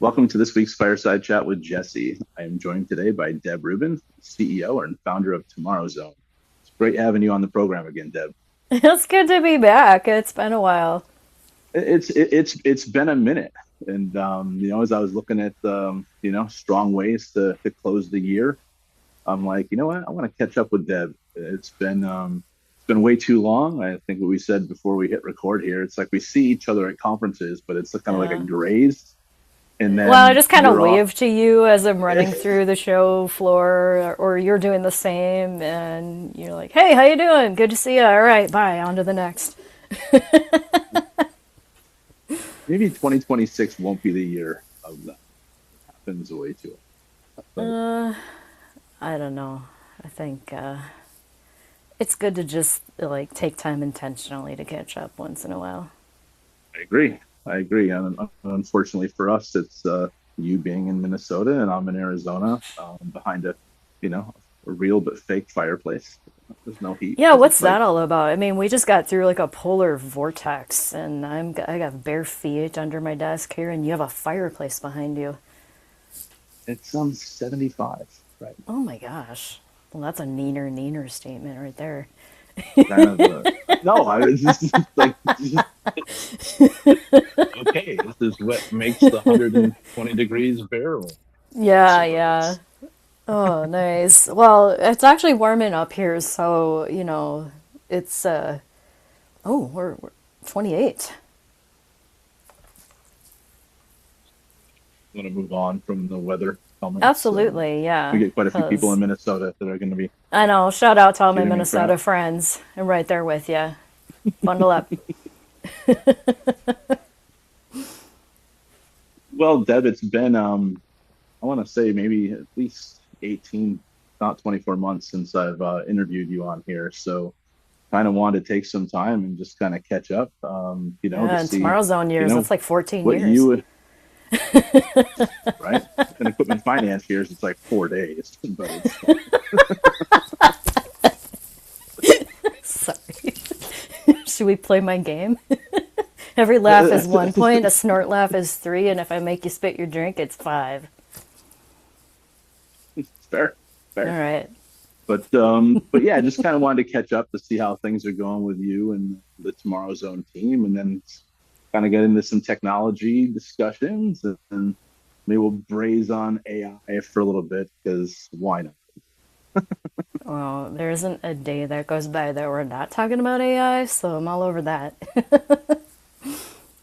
Welcome to this week's Fireside Chat with Jesse. I am joined today by Deb Reuben, CEO and founder of TomorrowZone. It's great having you on the program again, Deb. It's good to be back. It's been a while. It's been a minute, and as I was looking at strong ways to close the year, I'm like, you know what, I want to catch up with Deb. It's been way too long. I think what we said before we hit record here, it's like we see each other at conferences, but it's kind of like a Yeah. graze, and Well, I then just kind of you're off. wave to you as I'm running through the show floor, or you're doing the same, and you're like, "Hey, how you doing? Good to see you. All right, bye. On to the next." Maybe 2026 won't be the year of that. It happens way too often. But Uh, I don't know. I think it's good to just like take time intentionally to catch up once in a while. I agree. I agree. And unfortunately for us, it's you being in Minnesota and I'm in Arizona, behind a real but fake fireplace. There's no heat Yeah, because what's it's like, that all about? I mean, we just got through like a polar vortex, and I got bare feet under my desk here, and you have a fireplace behind you. it's 75, right? Oh my gosh. Well, that's a neener statement right there. Kind of no, I was just like, okay, this is what makes the 120 degrees barrel. Yeah, yeah. Suppose. Oh, nice. Well, it's actually warming up here, so, it's we're 28. I'm going to move on from the weather comments. Absolutely, We yeah. get quite a few people Cause in Minnesota that are going to be I know, shout out to all my giving me crap. Minnesota friends. I'm right there with you. Bundle up. Well, Deb, it's been I want to say maybe at least 18, not 24 months since I've interviewed you on here. So kind of wanted to take some time and just kind of catch up, to Yeah, and see, tomorrow's own you years, know, that's like 14 what years. you right? In equipment finance years, it's like 4 days, but it's Sorry. Should we play my game? Every laugh is 1 point, a snort laugh is three, and if I make you spit your drink, it's five. fair, All fair. right. But yeah, just kind of wanted to catch up to see how things are going with you and the Tomorrow Zone team, and then kind of get into some technology discussions, and maybe we'll braze on AI for a little bit because why not? Well, there isn't a day that goes by that we're not talking about AI, so I'm all over that.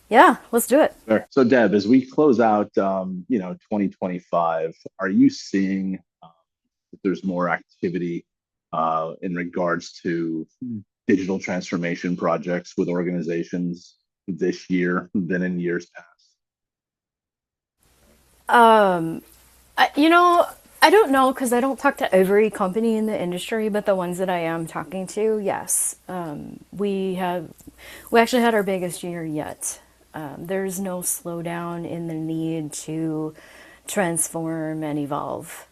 Yeah, let's do it. Fair. So Deb, as we close out, 2025, are you seeing that there's more activity in regards to digital transformation projects with organizations this year than in years past? I, you know, I don't know because I don't talk to every company in the industry, but the ones that I am talking to, yes. We actually had our biggest year yet. There's no slowdown in the need to transform and evolve.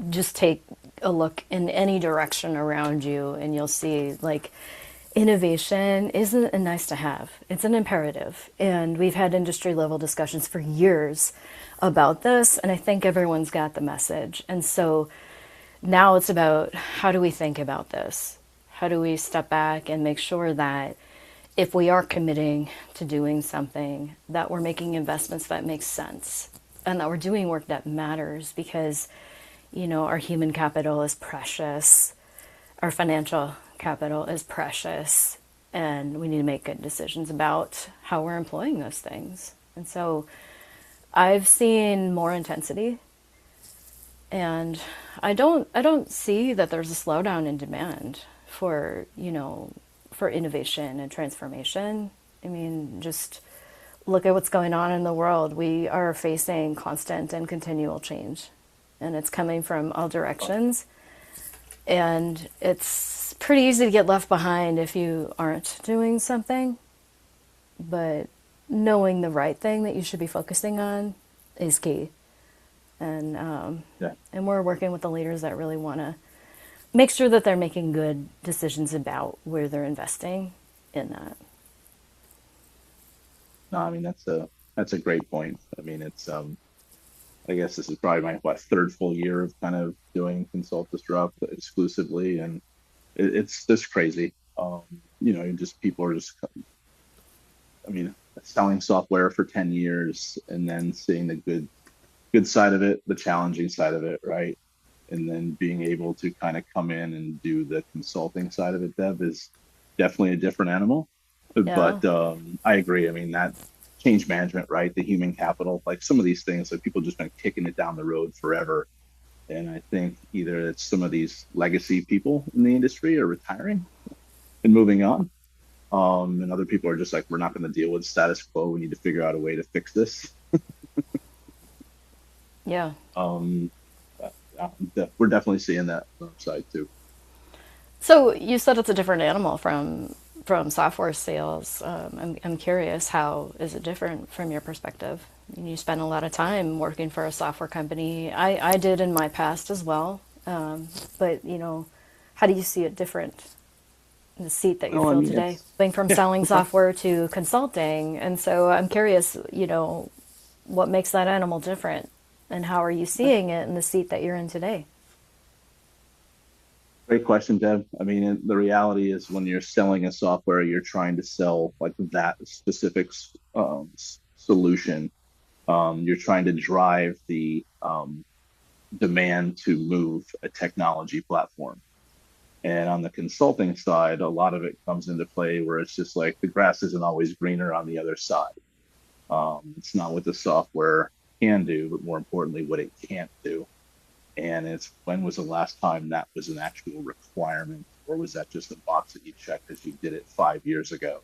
Just take a look in any direction around you and you'll see like innovation isn't a nice to have, it's an imperative, and we've had industry level discussions for years about this, and I think everyone's got the message. And so now it's about how do we think about this, how do we step back and make sure that if we are committing to doing something, that we're making investments that make sense and that we're doing work that matters, because our human capital is precious, our financial capital is precious, and we need to make good decisions about how we're employing those things. And so I've seen more intensity, and I don't see that there's a slowdown in demand for, for innovation and transformation. I mean, just look at what's going on in the world. We are facing constant and continual change, and it's coming from all directions. And it's pretty easy to get left behind if you aren't doing something. But knowing the right thing that you should be focusing on is key. And Yeah. and we're working with the leaders that really want to make sure that they're making good decisions about where they're investing in that. No, I mean That's a great point. I mean, I guess this is probably my third full year of kind of doing Consult Disrupt exclusively, and it's just crazy. Just people are just, I mean, selling software for 10 years and then seeing the good side of it, the challenging side of it, right? And then being able to kind of come in and do the consulting side of it, Deb, is definitely a different animal. Yeah. But I agree. I mean, that change management, right? The human capital, like some of these things, like people just been kicking it down the road forever. And I think either it's some of these legacy people in the industry are retiring and moving on. And other people are just like, we're not going to deal with status quo. We need to figure out a way to fix this. Yeah. Um, we're definitely seeing that on our side too. So you said it's a different animal from software sales. I'm curious, how is it different from your perspective? You spend a lot of time working for a software company. I did in my past as well. But how do you see it different in the seat that you Well, I fill mean, today, it's going from yeah, selling okay. software to consulting? And so I'm curious, what makes that animal different, and how are you Okay. seeing it in the seat that you're in today? Great question, Deb. I mean, the reality is when you're selling a software, you're trying to sell like that specific solution. You're trying to drive the demand to move a technology platform. And on the consulting side, a lot of it comes into play where it's just like the grass isn't always greener on the other side. It's not what the software can do, but more importantly, what it can't do. And it's when was the last time that was an actual requirement, or was that just a box that you checked because you did it 5 years ago?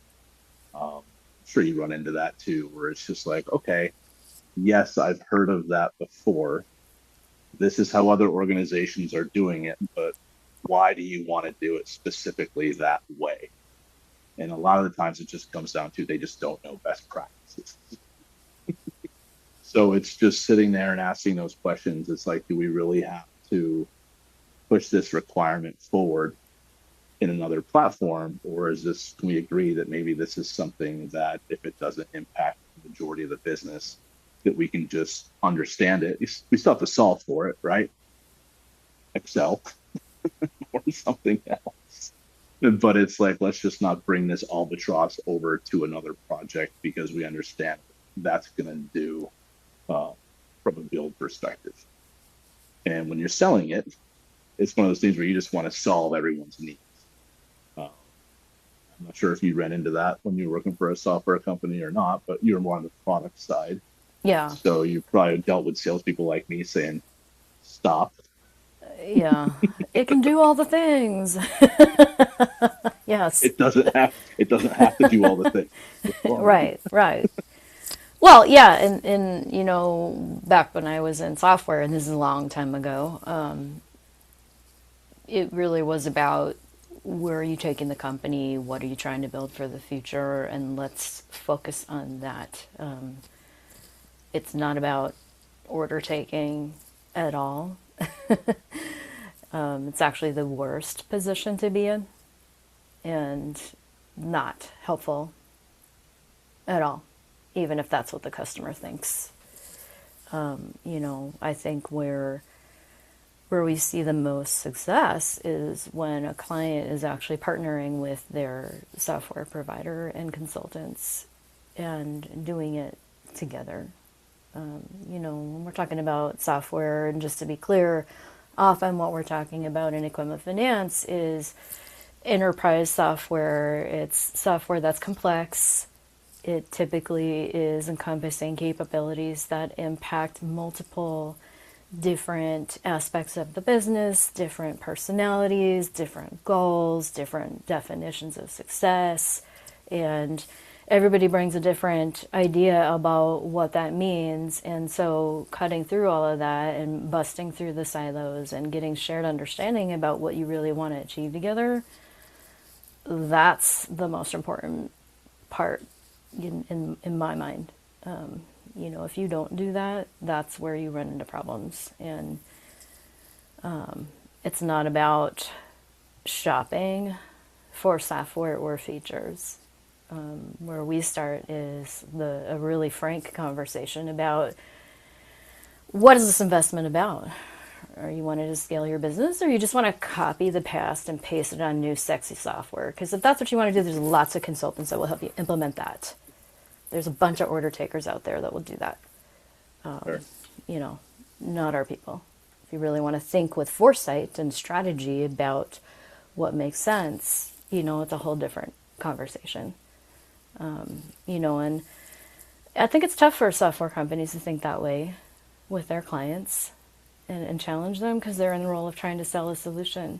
I'm sure you run into that too, where it's just like, okay, yes, I've heard of that before. This is how other organizations are doing it, but why do you want to do it specifically that way? And a lot of the times it just comes down to they just don't know best practices. So it's just sitting there and asking those questions. It's like, do we really have to push this requirement forward in another platform, or is this, can we agree that maybe this is something that if it doesn't impact the majority of the business, that we can just understand it? We still have to solve for it, right? Excel or something else. But it's like, let's just not bring this albatross over to another project because we understand that's going to do uh, from a build perspective. And when you're selling it, it's one of those things where you just want to solve everyone's needs. Uh, I'm not sure if you ran into that when you were working for a software company or not, but you're more on the product side. Yeah. So you probably dealt with salespeople like me saying, stop. Yeah. It can do all the things. Yes. It doesn't have to do all the things. Well, Right, right. Well, yeah, and back when I was in software, and this is a long time ago, it really was about where are you taking the company, what are you trying to build for the future, and let's focus on that. It's not about order taking at all. It's actually the worst position to be in, and not helpful at all, even if that's what the customer thinks. I think where we see the most success is when a client is actually partnering with their software provider and consultants and doing it together. When we're talking about software, and just to be clear, often what we're talking about in equipment finance is enterprise software. It's software that's complex. It typically is encompassing capabilities that impact multiple different aspects of the business, different personalities, different goals, different definitions of success, and everybody brings a different idea about what that means. And so cutting through all of that and busting through the silos and getting shared understanding about what you really want to achieve together, that's the most important part in my mind. If you don't do that, that's where you run into problems. And it's not about shopping for software or features. Where we start is a really frank conversation about what is this investment about? Or you wanted to scale your business, or you just want to copy the past and paste it on new sexy software? Because if that's what you want to do, there's lots of consultants that will help you implement that. There's a bunch of order takers out there that will do that. Sure. You know, not our people. If you really want to think with foresight and strategy about what makes sense, it's a whole different conversation. And I think it's tough for software companies to think that way with their clients and challenge them because they're in the role of trying to sell a solution.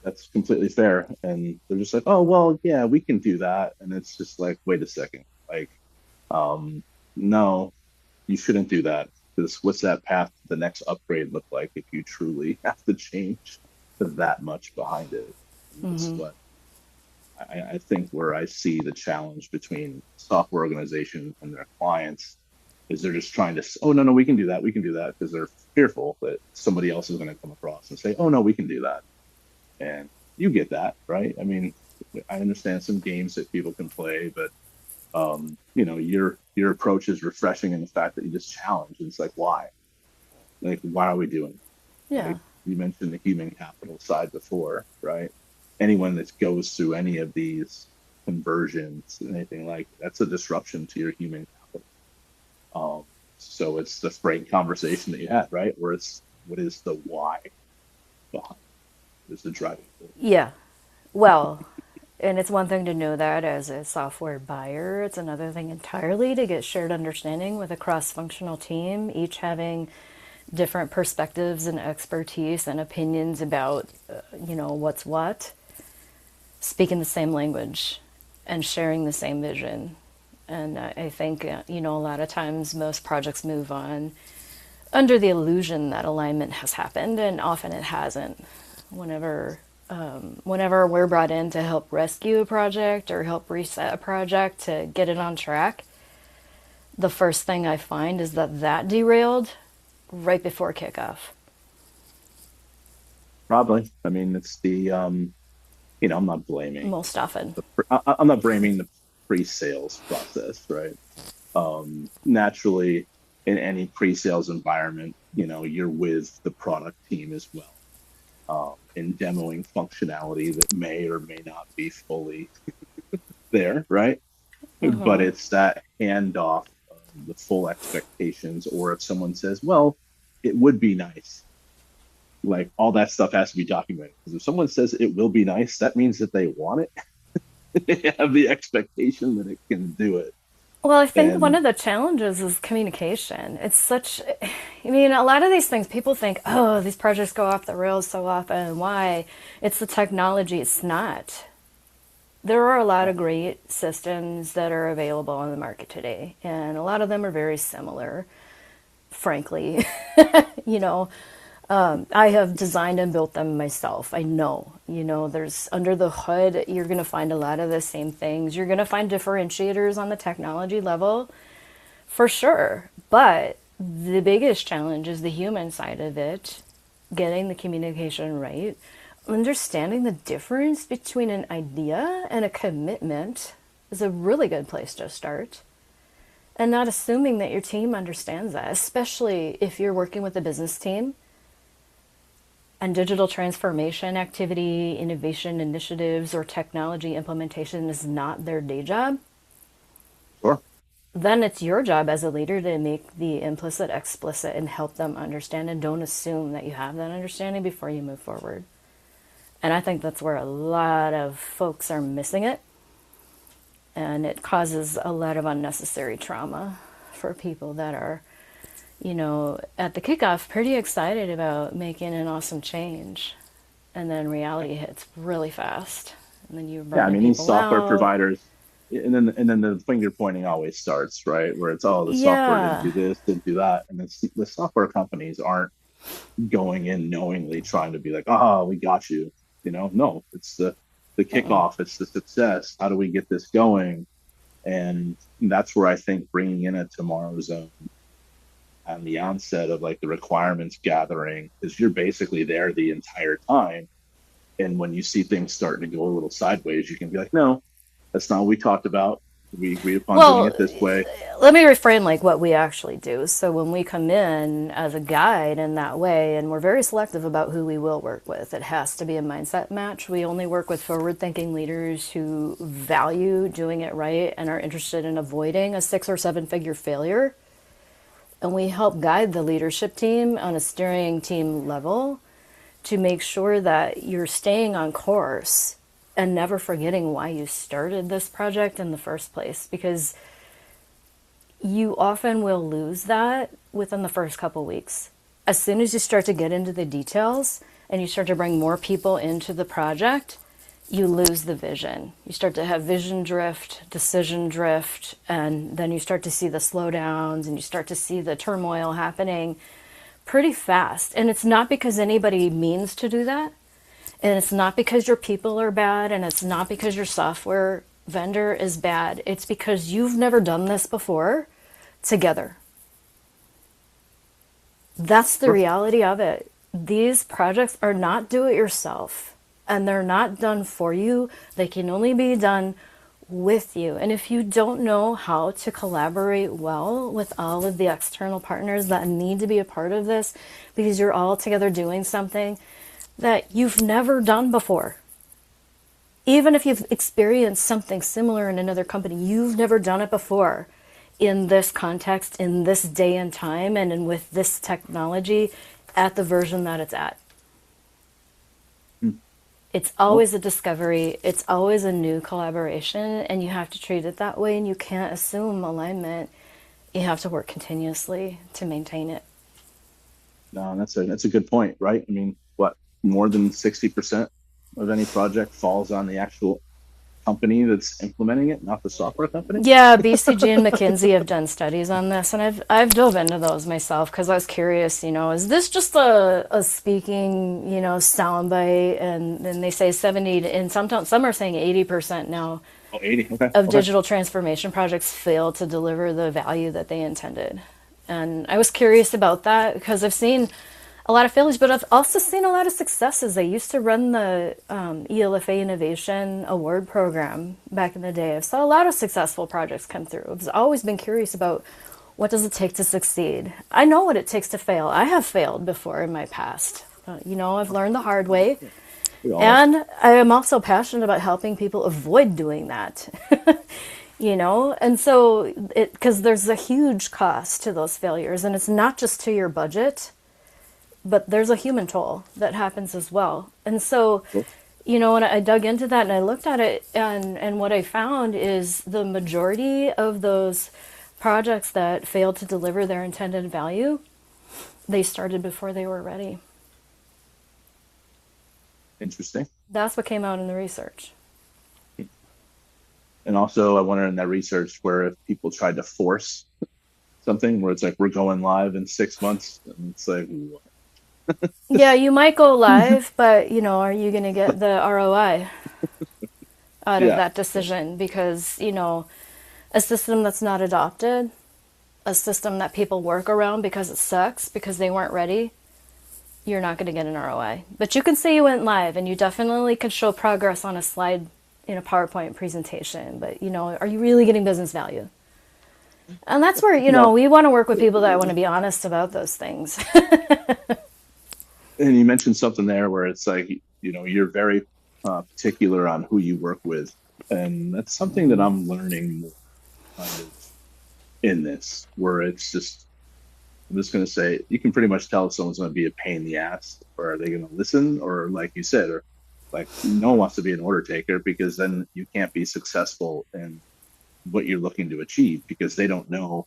That's completely fair. And they're just like, oh, well, yeah, we can do that. And it's just like, wait a second. Like, um, no, you shouldn't do that. Because what's that path to the next upgrade look like if you truly have to change that much behind it? And that's what I think where I see the challenge between software organization and their clients is they're just trying to, oh, no, no, we can do that, because they're fearful that somebody else is going to come across and say, oh, no, we can do that. And you get that, right? I mean, I understand some games that people can play, but your approach is refreshing in the fact that you just challenge. And it's like, why? Like, why are we doing it? Yeah. Like you mentioned the human capital side before, right? Anyone that goes through any of these conversions, anything like that's a disruption to your human capital. So it's the frank conversation that you had, right? Where it's what is the why behind it? What is the driving force? Yeah. Well, and it's one thing to know that as a software buyer, it's another thing entirely to get shared understanding with a cross functional team, each having different perspectives and expertise and opinions about, what's what, speaking the same language and sharing the same vision. And I think, a lot of times most projects move on under the illusion that alignment has happened, and often it hasn't. Whenever we're brought in to help rescue a project or help reset a project to get it on track, the first thing I find is that derailed right before kickoff. Probably. I mean, it's the I'm not blaming Most often. I'm not blaming the pre-sales process, right? Naturally, in any pre-sales environment, you're with the product team as well, in demoing functionality that may or may not be fully there, right? But it's that handoff of the full expectations, or if someone says, well, it would be nice, like all that stuff has to be documented. Because if someone says it will be nice, that means that they want it. They have the expectation that it can do it. Well, I think one And of the challenges is communication. A lot of these things, people think, oh, these projects go off the rails so often. Why? It's the technology. It's not. There are a lot of great systems that are available on the market today, and a lot of them are very similar, frankly. you know, I have designed and built them myself. I know, there's under the hood, you're going to find a lot of the same things. You're going to find differentiators on the technology level for sure. But the biggest challenge is the human side of it, getting the communication right, understanding the difference between an idea and a commitment is a really good place to start. And not assuming that your team understands that, especially if you're working with a business team and digital transformation activity, innovation initiatives, or technology implementation is not their day job, sure, then it's your job as a leader to make the implicit explicit and help them understand, and don't assume that you have that understanding before you move forward. And I think that's where a lot of folks are missing it. And it causes a lot of unnecessary trauma for people that are, at the kickoff, pretty excited about making an awesome change. And then reality hits really fast. And then you're yeah, I burning mean, these people software out. providers, and then the finger pointing always starts, right? Where it's, oh, the software didn't Yeah. do this, didn't do that. And it's the software companies aren't going in knowingly trying to be like, oh, we got you. No, it's the kickoff, it's the success. How do we get this going? And that's where I think bringing in a tomorrow zone on the onset of like the requirements gathering, is you're basically there the entire time, And when you see things starting to go a little sideways, you can be like, no, that's not what we talked about. We agreed upon doing Well, it this way. let me reframe like what we actually do. So when we come in as a guide in that way, and we're very selective about who we will work with, it has to be a mindset match. We only work with forward-thinking leaders who value doing it right and are interested in avoiding a 6 or 7 figure failure. And we help guide the leadership team on a steering team level to make sure that you're staying on course and never forgetting why you started this project in the first place, because you often will lose that within the first couple weeks. As soon as you start to get into the details and you start to bring more people into the project, you lose the vision. You start to have vision drift, decision drift, and then you start to see the slowdowns and you start to see the turmoil happening pretty fast. And it's not because anybody means to do that. And it's not because your people are bad, and it's not because your software vendor is bad. It's because you've never done this before together. That's the reality of it. These projects are not do it yourself, and they're not done for you. They can only be done with you. And if you don't know how to collaborate well with all of the external partners that need to be a part of this, because you're all together doing something that you've never done before. Even if you've experienced something similar in another company, you've never done it before in this context, in this day and time, and with this technology at the version that it's at. It's always a discovery. It's always a new collaboration, and you have to treat it that way, and you can't assume alignment. You have to work continuously to maintain it. No, that's a good point, right? I mean, what, more than 60% of any project falls on the actual company that's implementing it, not the software company? Yeah, BCG and McKinsey have done studies on this, and I've dove into those myself because I was curious. Is this just a speaking, soundbite? And then they say 70, and some are saying 80% now Oh, 80. Okay. of Okay. digital transformation projects fail to deliver the value that they intended. And I was curious about that because I've seen a lot of failures, but I've also seen a lot of successes. I used to run the ELFA Innovation Award Program back in the day. I saw a lot of successful projects come through. I've always been curious about what does it take to succeed. I know what it takes to fail. I have failed before in my past. I've learned the hard way. And I am also passionate about helping people avoid doing that. And so because there's a huge cost to those failures, and it's not just to your budget, but there's a human toll that happens as well. And so, when I dug into that and I looked at it, and what I found is the majority of those projects that failed to deliver their intended value, they started before they were ready. Interesting. That's what came out in the research. And also, I wonder in that research where if people tried to force something, where it's like, we're going live in 6 months, and it's like, what? Yeah, you might go live, but are you going to get the ROI out of that decision? Because, a system that's not adopted, a system that people work around because it sucks, because they weren't ready, you're not going to get an ROI. But you can say you went live, and you definitely can show progress on a slide in a PowerPoint presentation. But, are you really getting business value? And that's where, we want to work with people that want to be honest about those things. And you mentioned something there where it's like, you're very particular on who you work with. And that's something that I'm learning more kind of in this, where it's just, I'm just going to say, you can pretty much tell if someone's going to be a pain in the ass, or are they going to listen? Or like you said, or like no one wants to be an order taker, because then you can't be successful in what you're looking to achieve, because they don't know,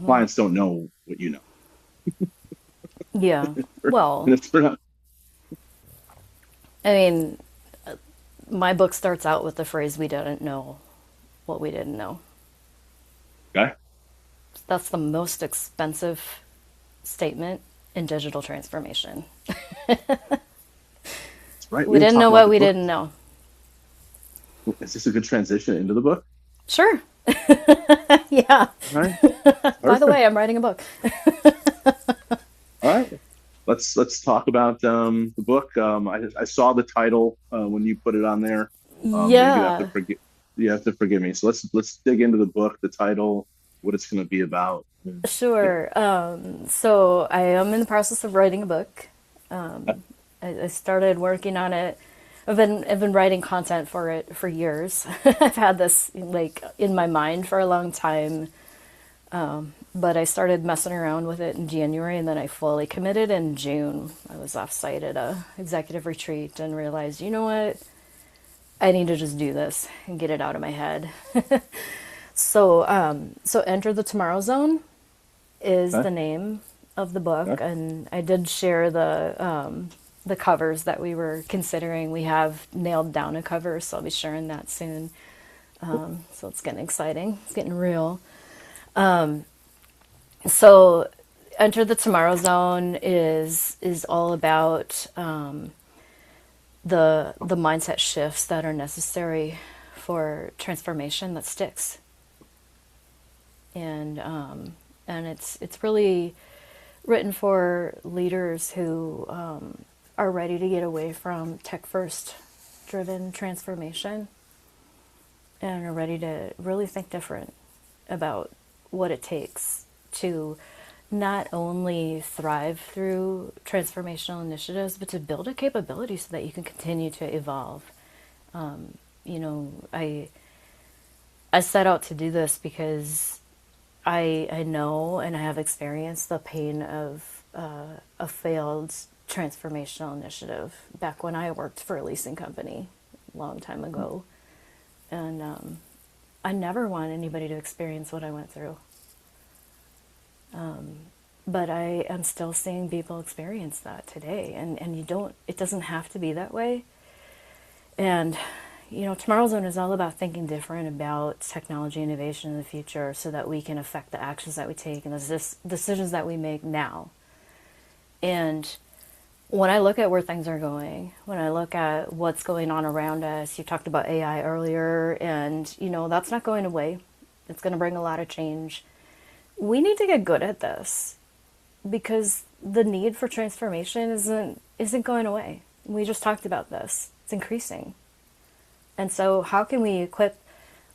clients don't know what you know. Yeah. Well, I mean, my book starts out with the phrase, "We didn't know what we didn't know." Okay. That's the most expensive statement in digital transformation. Right. We didn't know what we didn't know. Is this a good transition into the book? Sure. Yeah. All right. By the way, I'm writing a book. All right. let's talk about the book. I saw the title when you put it on there. And you have to Yeah, forgive me. So let's dig into the book, the title, what it's going to be about. And, yeah. sure. So I am in the process of writing a book. I started working on it. I've been writing content for it for years. I've had this like in my mind for a long time, but I started messing around with it in January, and then I fully committed in June. I was off site at a executive retreat and realized, you know what, I need to just do this and get it out of my head. So Enter the Tomorrow Zone is Okay. the name of the book, Okay. and I did share the covers that we were considering. We have nailed down a cover, so I'll be sharing that soon. So it's getting exciting. It's getting real. So Enter the Tomorrow Zone is all about the mindset shifts that are necessary for transformation that sticks, and it's really written for leaders who are ready to get away from tech first driven transformation and are ready to really think different about what it takes to not only thrive through transformational initiatives, but to build a capability so that you can continue to evolve. You know, I set out to do this because I know and I have experienced the pain of a failed transformational initiative back when I worked for a leasing company a long time ago. And I never want anybody to experience what I went through. But I am still seeing people experience that today. And it doesn't have to be that way. And, you know, Tomorrow Zone is all about thinking different about technology innovation in the future so that we can affect the actions that we take and the decisions that we make now. And when I look at where things are going, when I look at what's going on around us, you talked about AI earlier, and, you know, that's not going away. It's going to bring a lot of change. We need to get good at this because the need for transformation isn't going away. We just talked about this. It's increasing. And so how can we equip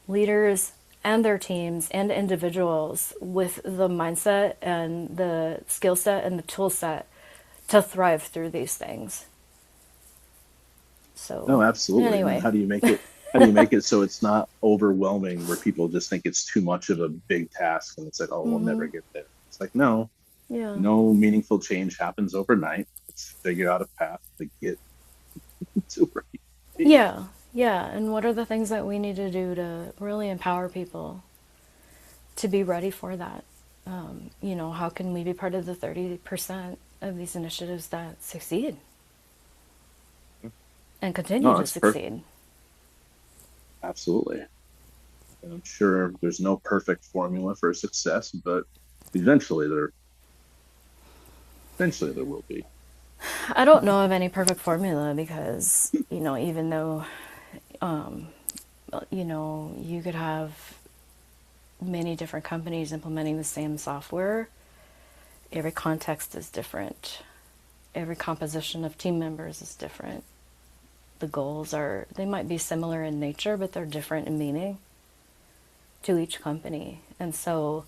leaders and their teams and individuals with the mindset and the skill set and the tool set to thrive through these things? No, So absolutely. And then anyway, how do you make it so it's not overwhelming where people just think it's too much of a big task and it's like, oh, we'll never get there. It's like, no, yeah. no meaningful change happens overnight. Let's figure out a path to get to where you be. Yeah. Yeah. And what are the things that we need to do to really empower people to be ready for that? You know, how can we be part of the 30% of these initiatives that succeed and continue No, to it's perfect. succeed? Absolutely. And I'm sure there's no perfect formula for success, but eventually there eventually there will be. I don't know of any perfect formula because, you know, even though, you know, you could have many different companies implementing the same software, every context is different. Every composition of team members is different. The goals are, they might be similar in nature, but they're different in meaning to each company. And so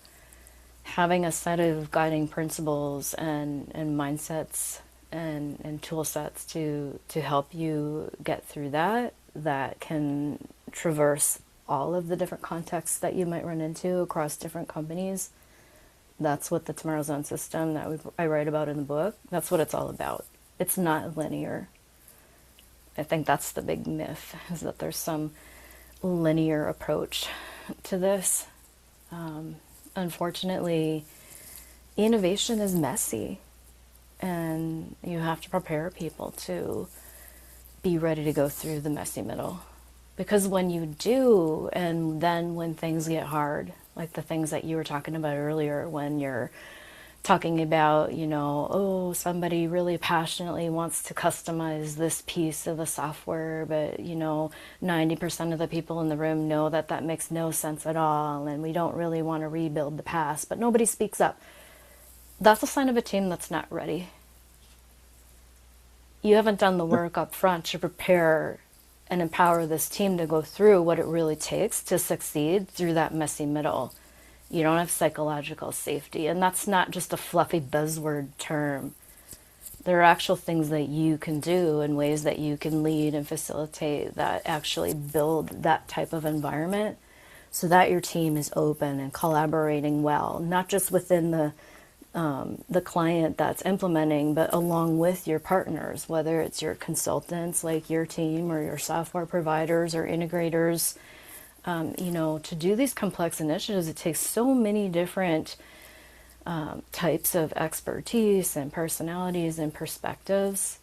having a set of guiding principles and mindsets and tool sets to help you get through that can traverse all of the different contexts that you might run into across different companies. That's what the Tomorrow Zone system that I write about in the book, that's what it's all about. It's not linear. I think that's the big myth, is that there's some linear approach to this. Unfortunately, innovation is messy, and you have to prepare people to be ready to go through the messy middle. Because when you do, and then when things get hard, like the things that you were talking about earlier, when you're talking about, you know, oh, somebody really passionately wants to customize this piece of the software, but, you know, 90% of the people in the room know that that makes no sense at all, and we don't really want to rebuild the past, but nobody speaks up. That's a sign of a team that's not ready. you haven't done the work up front to prepare and empower this team to go through what it really takes to succeed through that messy middle. You don't have psychological safety, and that's not just a fluffy buzzword term. There are actual things that you can do and ways that you can lead and facilitate that actually build that type of environment so that your team is open and collaborating well, not just within the client that's implementing, but along with your partners, whether it's your consultants like your team or your software providers or integrators. To do these complex initiatives, it takes so many different types of expertise and personalities and perspectives.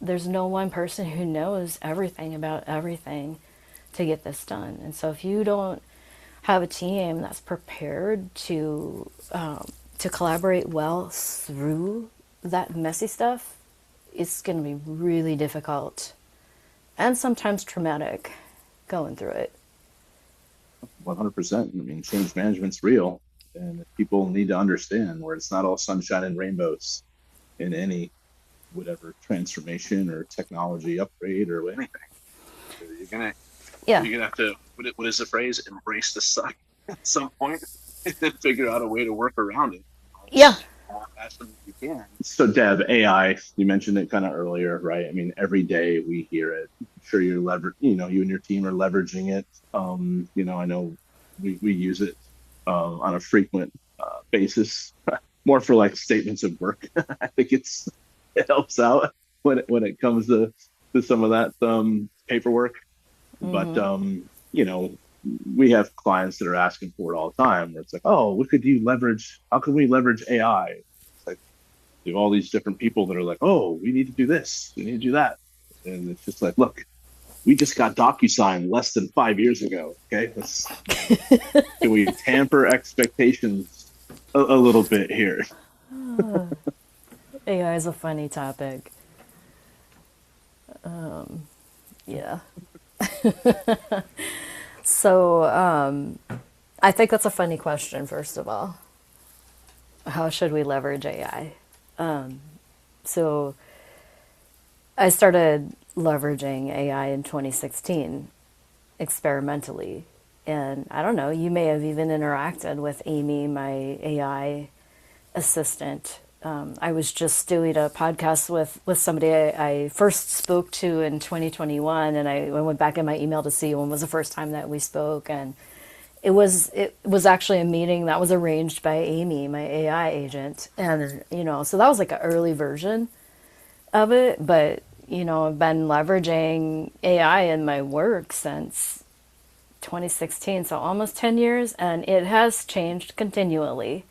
There's no one person who knows everything about everything to get this done. And so if you don't have a team that's prepared to collaborate well through that messy stuff, it's going to be really difficult and sometimes traumatic going through it. 100%. I mean, change management's real, and people need to understand where it's not all sunshine and rainbows in any whatever transformation or technology upgrade or anything. So you're gonna have to, what is the phrase? Embrace the suck at some point, and then figure out a way to work around it. Yeah. As fast as you can. So Deb, AI, you mentioned it kind of earlier, right? I mean, every day we hear it. I'm sure you and your team are leveraging it. I know we use it on a frequent basis, more for like statements of work. I think it helps out when it comes to some of that paperwork. But we have clients that are asking for it all the time. Where it's like, oh, how can we leverage AI? It's like you have all these different people that are like, oh, we need to do this, we need to do that, and it's just like, look, we just got DocuSign less than 5 years ago. Okay, can we tamper expectations a little bit here? AI is a funny topic. Yeah. So I think that's a funny question, first of all. How should we leverage AI? So I started leveraging AI in 2016 experimentally. And I don't know, you may have even interacted with Amy, my AI assistant. I was just doing a podcast with somebody I first spoke to in 2021, and I went back in my email to see when was the first time that we spoke, and it was actually a meeting that was arranged by Amy, my AI agent, and so that was like an early version of it, but I've been leveraging AI in my work since 2016, so almost 10 years, and it has changed continually.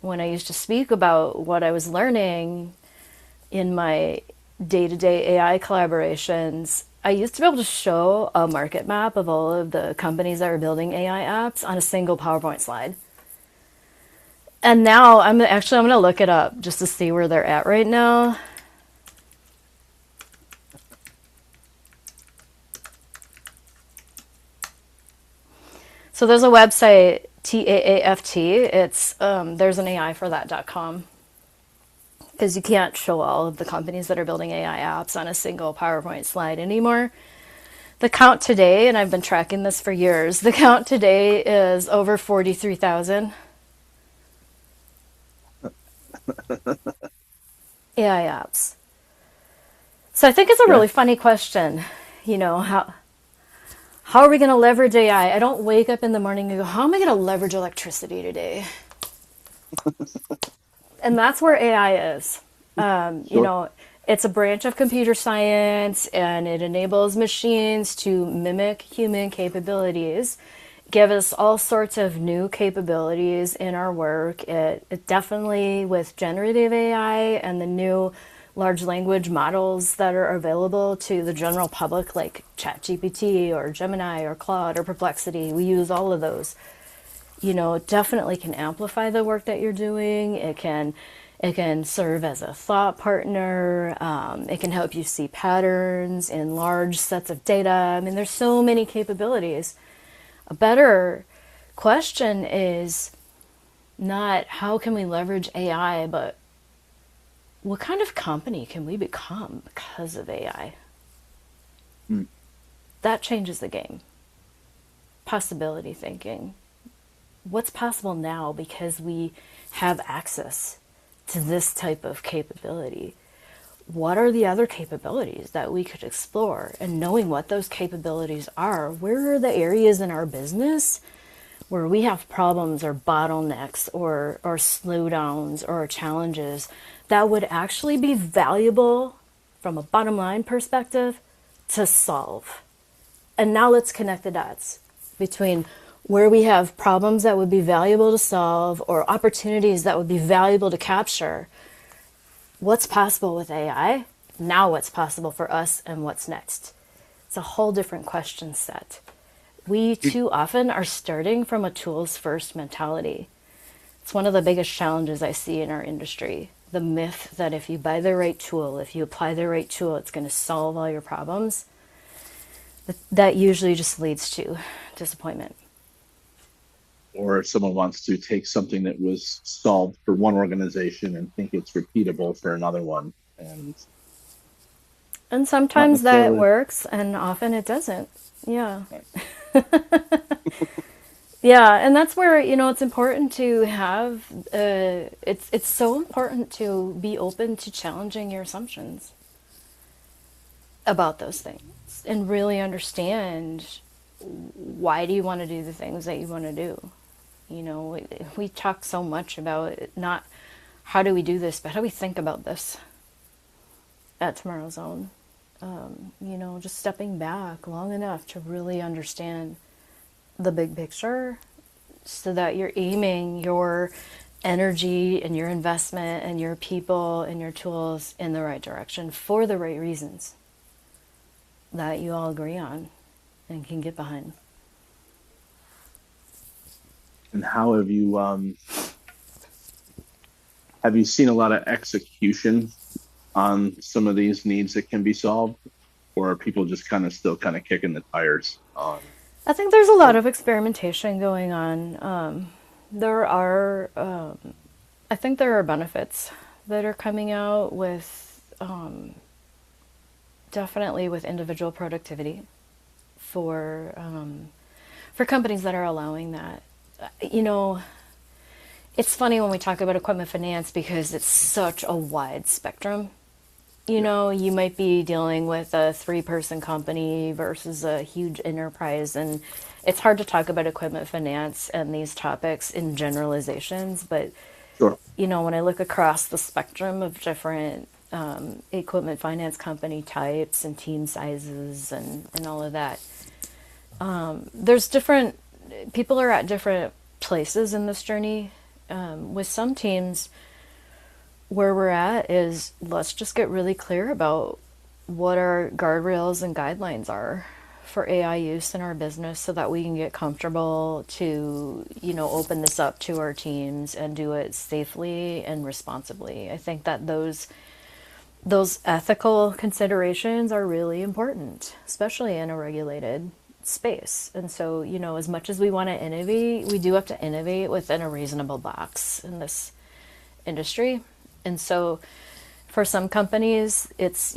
When I used to speak about what I was learning in my day-to-day AI collaborations, I used to be able to show a market map of all of the companies that are building AI apps on a single PowerPoint slide. And now I'm going to look it up just to see where they're at right now. So there's a website, TAAFT. It's there's an AI for that.com, because you can't show all of the companies that are building AI apps on a single PowerPoint slide anymore. The count today, and I've been tracking this for years, the count today is over 43,000 AI apps. So I think it's a really funny question, how are we going to leverage AI? I don't wake up in the morning and go, how am I going to leverage electricity today? And that's where AI is. Sure. It's a branch of computer science, and it enables machines to mimic human capabilities, give us all sorts of new capabilities in our work. It definitely, with generative AI and the new large language models that are available to the general public, like ChatGPT or Gemini or Claude or Perplexity, we use all of those. It definitely can amplify the work that you're doing. It can serve as a thought partner. It can help you see patterns in large sets of data. I mean, there's so many capabilities. A better question is not how can we leverage AI, but what kind of company can we become because of AI? Mm. That changes the game. Possibility thinking. What's possible now because we have access to this type of capability? What are the other capabilities that we could explore? And knowing what those capabilities are, where are the areas in our business where we have problems or bottlenecks or slowdowns or challenges that would actually be valuable from a bottom line perspective to solve. And now let's connect the dots between where we have problems that would be valuable to solve or opportunities that would be valuable to capture. What's possible with AI? Now what's possible for us and what's next? It's a whole different question set. We too often are starting from a tools first mentality. It's one of the biggest challenges I see in our industry. The myth that if you buy the right tool, if you apply the right tool, it's going to solve all your problems. That usually just leads to disappointment. Or someone wants to take something that was solved for one organization and think it's repeatable for another one, and And not sometimes that necessarily. works, and often it doesn't. Yeah. Right. Yeah, and that's where, it's important to have, it's so important to be open to challenging your assumptions about those things and really understand why do you want to do the things that you want to do. We talk so much about not how do we do this, but how do we think about this at TomorrowZone. Just stepping back long enough to really understand the big picture so that you're aiming your energy and your investment and your people and your tools in the right direction for the right reasons that you all agree on and can get behind. And how have you seen a lot of execution on some of these needs that can be solved, or are people just kind of still kind of kicking the tires on I think there's a lot what? of experimentation going on. There are, I think there are benefits that are coming out with, definitely with individual productivity for companies that are allowing that. You know, it's funny when we talk about equipment finance because it's such a wide spectrum. Yeah, You might be dealing with a three-person company versus a huge enterprise, and it's hard to talk about equipment finance and these topics in generalizations. But, sure. when I look across the spectrum of different equipment finance company types and team sizes and all of that, there's different people are at different places in this journey. With some teams, where we're at is let's just get really clear about what our guardrails and guidelines are for AI use in our business so that we can get comfortable to, open this up to our teams and do it safely and responsibly. I think that those ethical considerations are really important, especially in a regulated space. And so, as much as we want to innovate, we do have to innovate within a reasonable box in this industry. And so for some companies, it's,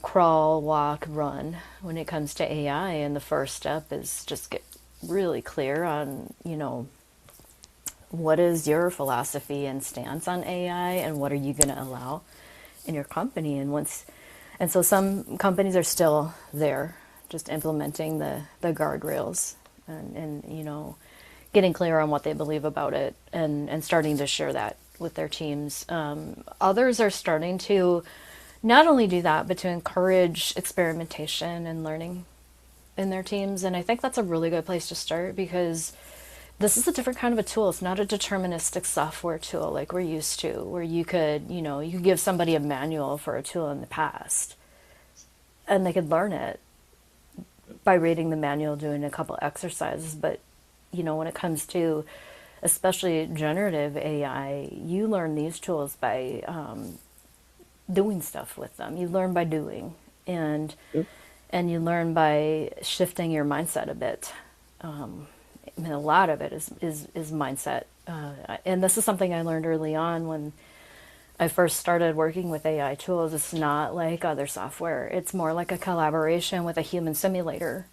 crawl, walk, run when it comes to AI. And the first step is just get really clear on, what is your philosophy and stance on AI and what are you going to allow in your company. And so some companies are still there, just implementing the guardrails and getting clear on what they believe about it and starting to share that with their teams. Others are starting to not only do that, but to encourage experimentation and learning in their teams. And I think that's a really good place to start because this is a different kind of a tool. It's not a deterministic software tool like we're used to, where you could give somebody a manual for a tool in the past and they could learn it by reading the manual, doing a couple exercises. But, when it comes to especially generative AI, you learn these tools by doing stuff with them. You learn by doing, and Yep. and you learn by shifting your mindset a bit. I mean, a lot of it is mindset, and this is something I learned early on when I first started working with AI tools, it's not like other software. It's more like a collaboration with a human simulator.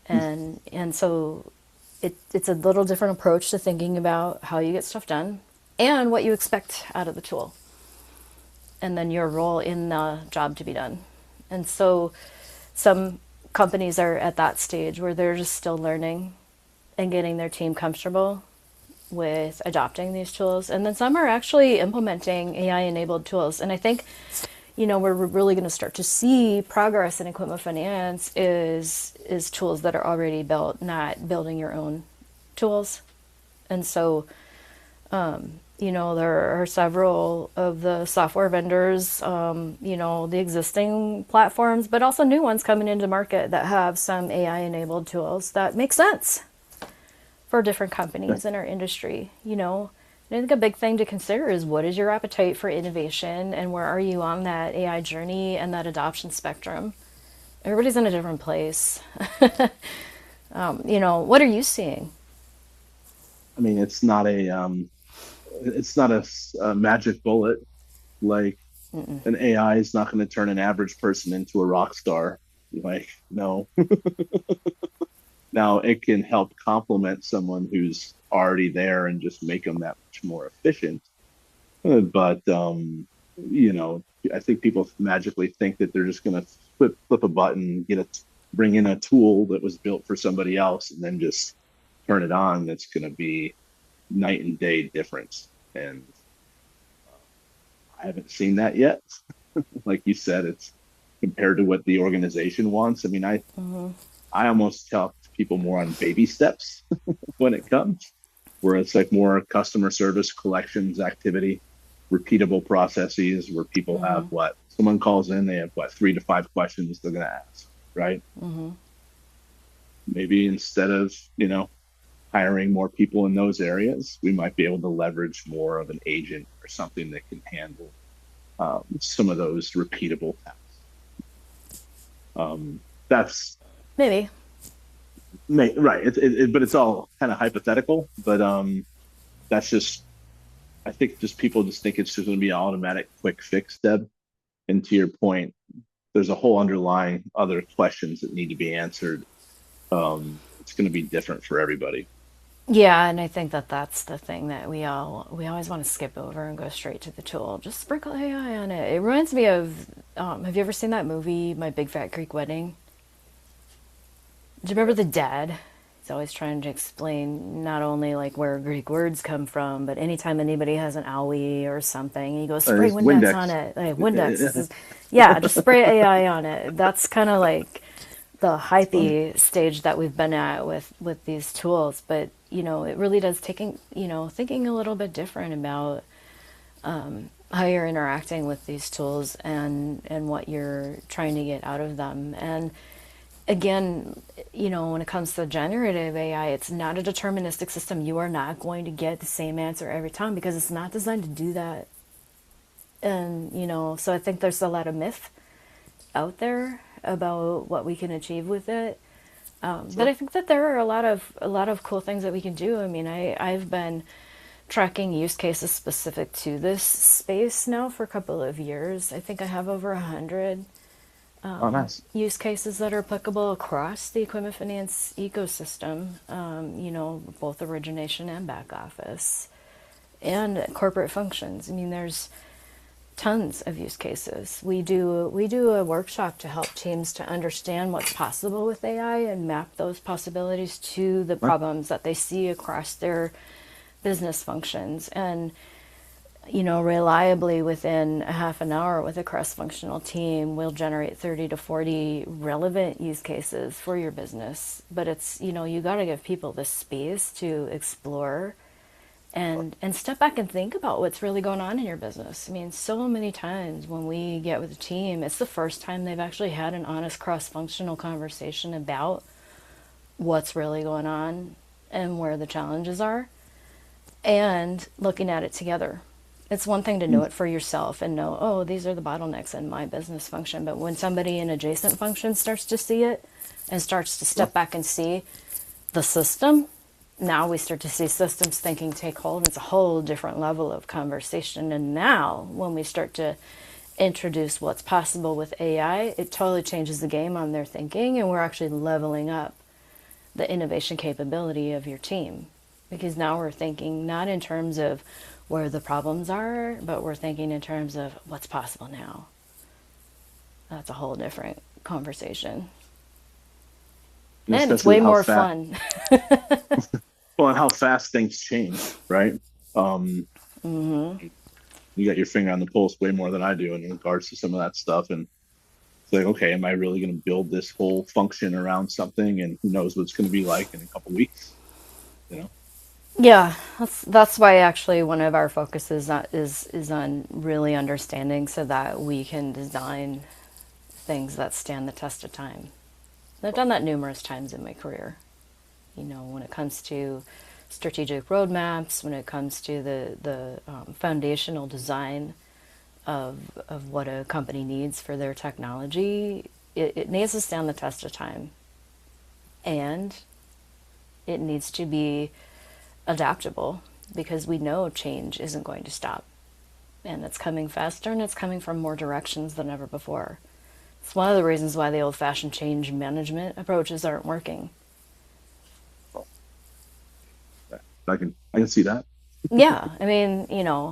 And so it's a little different approach to thinking about how you get stuff done and what you expect out of the tool, and then your role in the job to be done. And so some companies are at that stage where they're just still learning and getting their team comfortable with adopting these tools. And then some are actually implementing AI enabled tools. And I think, where we're really going to start to see progress in equipment finance is tools that are already built, not building your own tools. And so, there are several of the software vendors, the existing platforms, but also new ones coming into market that have some AI enabled tools that make sense for different companies in our industry. I think a big thing to consider is, what is your appetite for innovation and where are you on that AI journey and that adoption spectrum? Everybody's in a different place. What are you seeing? I mean, it's not a magic bullet. Like, an AI is not going to turn an average person into a rock star. Like, no. Now it can help complement someone who's already there and just make them that much more efficient. But you know, I think people magically think that they're just going to flip a button, bring in a tool that was built for somebody else, and then just turn it on. That's going to be night and day difference. And I haven't seen that yet. Like you said, it's compared to what the organization wants. I mean, I almost tell people more on baby steps when it comes, where it's like more customer service, collections activity, repeatable processes where people have what someone calls in, they have what 3 to 5 questions they're going to ask, right? Maybe instead of, hiring more people in those areas, we might be able to leverage more of an agent or something that can handle some of those repeatable tasks. That's Maybe. right. But it's all kind of hypothetical. But that's just, I think, just people just think it's just going to be an automatic quick fix, Deb. And to your point, there's a whole underlying other questions that need to be answered. It's going to be different for everybody. Yeah, and I think that that's the thing that we always want to skip over and go straight to the tool. Just sprinkle AI on it. It reminds me of, have you ever seen that movie, My Big Fat Greek Wedding? Do you remember the dad? He's always trying to explain not only like where Greek words come from, but anytime anybody has an owie or something, he goes, spray It's Windex on Windex. it. Like, Windex. Yeah, just spray AI on it. That's kind of like the It's funny. hypey stage that we've been at with these tools. But, it really does thinking a little bit different about how you're interacting with these tools and what you're trying to get out of them. And again, when it comes to generative AI, it's not a deterministic system. You are not going to get the same answer every time because it's not designed to do that. And, so I think there's a lot of myth out there about what we can achieve with it. But Sure. I think that there are a lot of cool things that we can do. I mean, I've been tracking use cases specific to this space now for a couple of years. I think I have over 100 Oh, nice. use cases that are applicable across the equipment finance ecosystem, both origination and back office and corporate functions. I mean, there's tons of use cases. We do a workshop to help teams to understand what's possible with AI and map those possibilities to the Right. problems that they see across their business functions. And reliably within a half an hour with a cross-functional team, we'll generate 30 to 40 relevant use cases for your business. But it's, you got to give people the space to explore and step back and think about what's really going on in your business. I mean, so many times when we get with a team, it's the first time they've actually had an honest cross-functional conversation about what's really going on and where the challenges are, and looking at it together. It's one thing to know Mm. it for yourself and know, oh, these are the bottlenecks in my business function. But when somebody in adjacent function starts to see it and starts to Sure. step back and see the system, now we start to see systems thinking take hold. It's a whole different level of conversation. And now, when we start to introduce what's possible with AI, it totally changes the game on their thinking, and we're actually leveling up the innovation capability of your team. Because now we're thinking not in terms of where the problems are, but we're thinking in terms of what's possible now. That's a whole different conversation. And And it's especially way how more fast, fun. well, and how fast things change, right? Um, you got your finger on the pulse way more than I do in regards to some of that stuff. And it's like, okay, am I really going to build this whole function around something? And who knows what it's going to be like in a couple weeks, you know? Yeah, that's why actually one of our focuses is on really understanding so that we can design things that stand the test of time. I've done that numerous times in my career. You know, when it comes to strategic roadmaps, when it comes to the foundational design of what a company needs for their technology, it needs to stand the test of time, and it needs to be adaptable because we know change isn't going to stop, and it's coming faster and it's coming from more directions than ever before. It's one of the reasons why the old-fashioned change management approaches aren't working. I can see that. Yeah, I mean,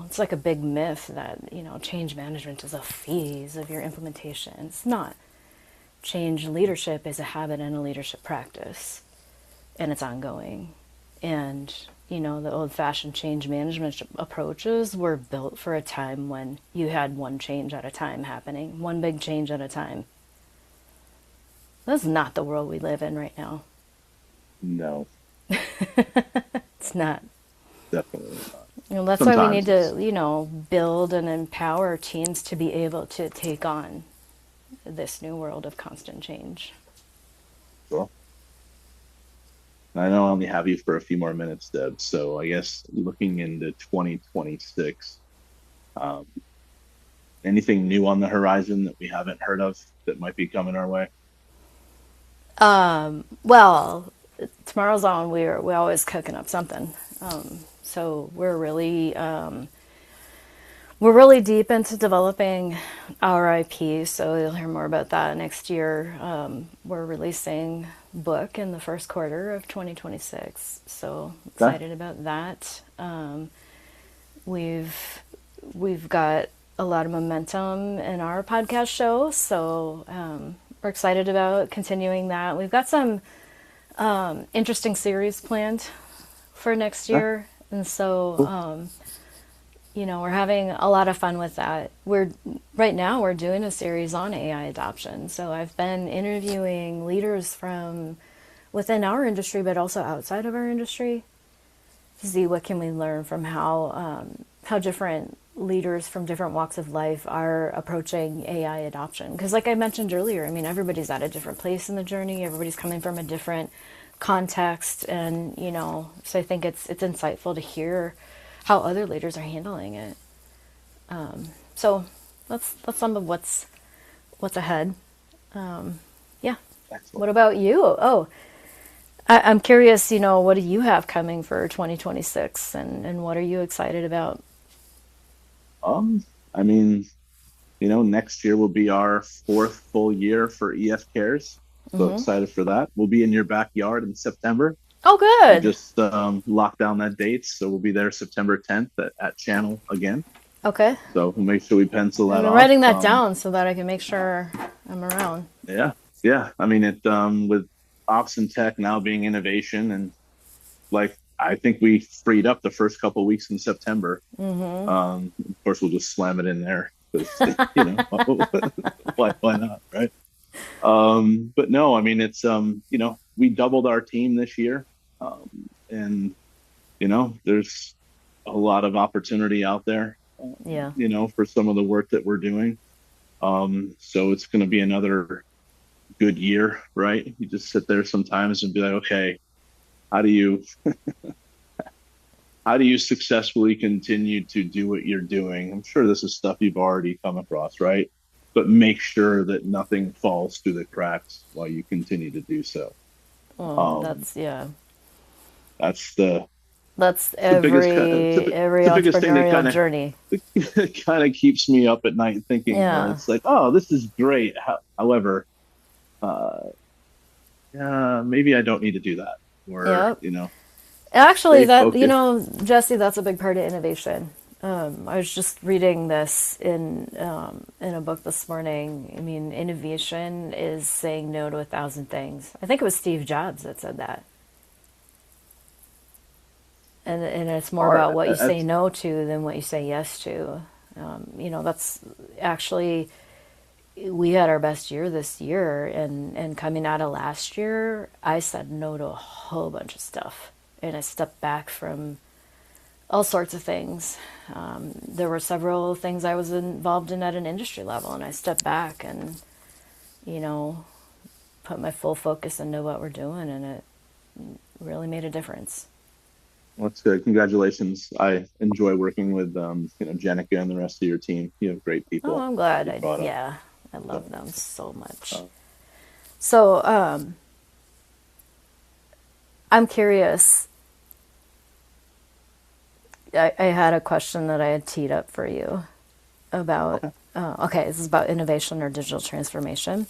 it's like a big myth that, change management is a phase of your implementation. It's not. Change leadership is a habit and a leadership practice, and it's ongoing. And, the old fashioned change management approaches were built for a time when you had one change at a time happening, one big change at a time. That's not the world we live in right now. No, It's not. definitely not. That's why we need Sometimes to, it's, build and empower teams to be able to take on this new world of constant change. well, I know I only have you for a few more minutes, Deb. So I guess looking into 2026, um, anything new on the horizon that we haven't heard of that might be coming our way? Well, TomorrowZone, we're always cooking up something. So we're really deep into developing our IP. So you'll hear more about that next year. We're releasing a book in the first quarter of 2026. So Okay. excited about that. We've we've got a lot of momentum in our podcast show, so we're excited about continuing that. We've got some interesting series planned for next Okay. year, and so Cool. we're having a lot of fun with that. We're right now we're doing a series on AI adoption. So I've been interviewing leaders from within our industry, but also outside of our industry, to see what can we learn from how different leaders from different walks of life are approaching AI adoption. Because, like I mentioned earlier, I mean, everybody's at a different place in the journey. Everybody's coming from a different context, and so I think it's insightful to hear how other leaders are handling it. So that's some of what's ahead. Yeah. Excellent. What about you? Oh, I'm curious. What do you have coming for 2026, and what are you excited about? Um, I mean, next year will be our fourth full year for EF Cares. So excited for that. We'll be in your backyard in September. Oh, We good. just locked down that date, so we'll be there September 10th at Channel again. Okay. So we'll make sure we pencil that I'm off. writing that down so that I can make sure I'm around. Yeah, yeah. I mean, it with ops and tech now being innovation, and like I think we freed up the first couple of weeks in September. Of course, we'll just slam it in there because why not, right? But no, I mean it's we doubled our team this year, and there's a lot of opportunity out there, Yeah. for some of the work that we're doing. So it's going to be another good year, right? You just sit there sometimes and be like, okay, how do you how do you successfully continue to do what you're doing? I'm sure this is stuff you've already come across, right? But make sure that nothing falls through the cracks while you continue to do so. Oh, Um, that's yeah. That's the That's it's the biggest every it's the biggest thing that entrepreneurial journey. kind of keeps me up at night thinking, Yeah. it's like, oh, this is great. However, uh, maybe I don't need to do that, or Yep. stay Actually, focused. Jesse, that's a big part of innovation. I was just reading this in a book this morning. I mean, innovation is saying no to 1,000 things. I think it was Steve Jobs that said that. And it's more Hard. about what you say That's no to than what you say yes to. That's actually, we had our best year this year, and coming out of last year, I said no to a whole bunch of stuff, and I stepped back from all sorts of things. There were several things I was involved in at an industry level, and I stepped back and, you know, put my full focus into what we're doing, and it really made a difference. that's good. Congratulations. I enjoy working with Jenica and the rest of your team. You have great Oh, people I'm glad. you brought up. Yeah, I So, love them so much. uh, So, I'm curious. I had a question that I had teed up for you about. okay. Okay, this is about innovation or digital transformation.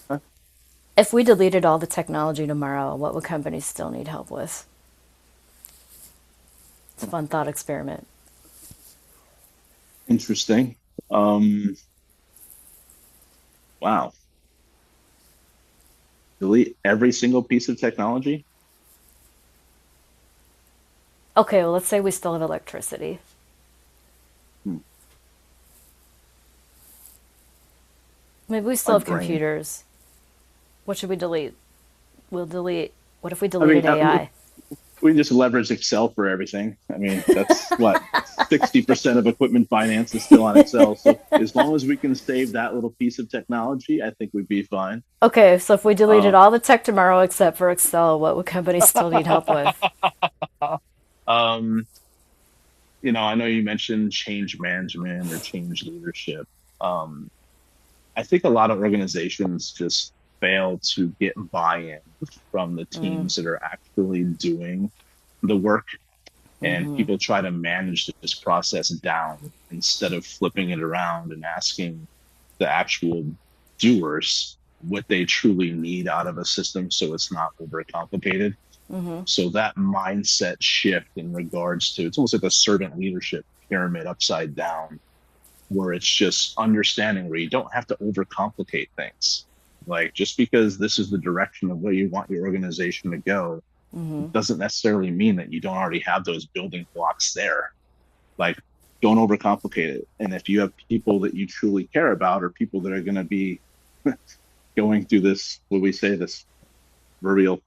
Uh, If we deleted all the technology tomorrow, what would companies still need help with? It's a fun thought experiment. Interesting. Um, wow. Delete every single piece of technology? Okay, well, let's say we still have electricity. Hmm. Maybe we My still have brain. computers. What should we delete? We'll delete. What if we I mean, deleted AI? we can just leverage Excel for everything. I mean, that's what 60% of equipment finance is still on Excel. So as long as we can save that little piece of technology, I think we'd be fine. Okay, so if we deleted Um, all the tech tomorrow except for Excel, what would companies still need help with? um, I know you mentioned change management or change leadership. Um, I think a lot of organizations just fail to get buy-in from the Mm, teams that are actually doing the work, and mm-hmm. people try to manage this process down instead of flipping it around and asking the actual doers what they truly need out of a system so it's not overcomplicated. Mm-hmm. So that mindset shift in regards to, it's almost like a servant leadership pyramid upside down, where it's just understanding where you don't have to overcomplicate things. Like, just because this is the direction of where you want your organization to go Mm-hmm. doesn't necessarily mean that you don't already have those building blocks there. Like, don't overcomplicate it. And if you have people that you truly care about, or people that are going to be going through this, what we say, this proverbial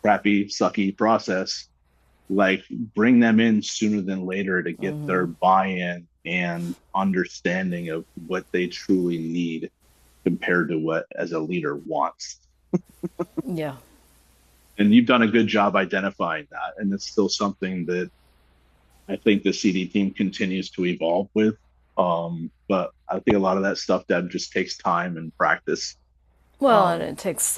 crappy, sucky process, like, bring them in sooner than later to get Mm-hmm. their buy-in and understanding of what they truly need compared to what as a leader wants. Yeah. And you've done a good job identifying that. And it's still something that I think the CD team continues to evolve with. But I think a lot of that stuff, Deb, just takes time and practice. Well, and Um, it takes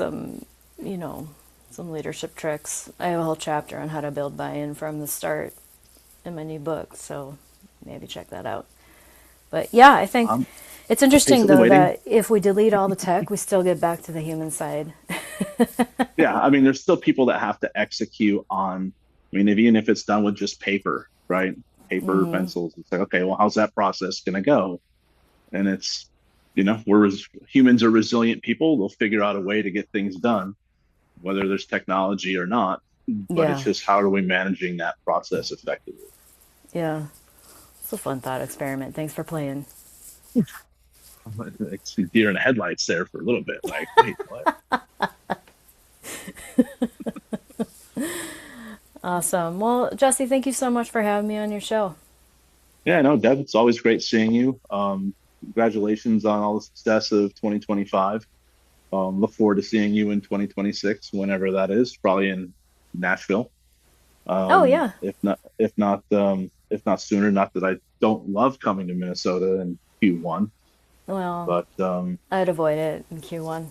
you know, some leadership tricks. I have a whole chapter on how to build buy-in from the start in my new book, so maybe check that out. But yeah, I think I'm it's interesting patiently though waiting. that if we delete all the tech, we still get back to the human side. Yeah, I mean, there's still people that have to execute on. I mean, even if it's done with just paper, right? Paper, Mm-hmm. pencils. It's like, okay, well, how's that process going to go? And it's, humans are resilient people. They'll figure out a way to get things done, whether there's technology or not. But it's Yeah, just, how are we managing that process effectively? yeah. It's a fun thought experiment. Thanks for playing. It's deer in the headlights there for a little bit. Like, wait, what? Awesome. Well, Jesse, thank you so much for having me on your show. Yeah, no, Deb, it's always great seeing you. Congratulations on all the success of 2025. Look forward to seeing you in 2026, whenever that is, probably in Nashville. Oh yeah. If not sooner. Not that I don't love coming to Minnesota in Q1, Well, but I'd avoid it in Q1.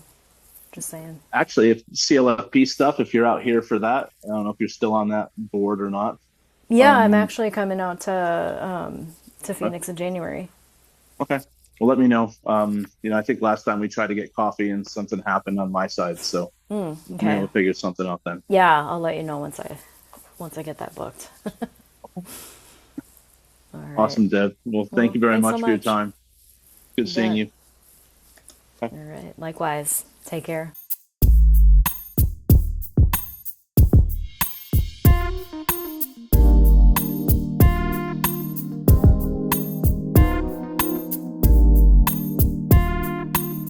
Just saying. Actually, if CLFP stuff, if you're out here for that, I don't know if you're still on that board or not. Yeah, I'm Um, actually coming out to okay. Phoenix in January. Okay. Well, let me know. I think last time we tried to get coffee and something happened on my side, so maybe Okay. we'll figure something out then. Yeah, I'll let you know once I get that booked. All right. Awesome, Deb. Well, thank Well, you very thanks so much for your much. time. Good You seeing bet. you. Bye. All right. Likewise. Take care.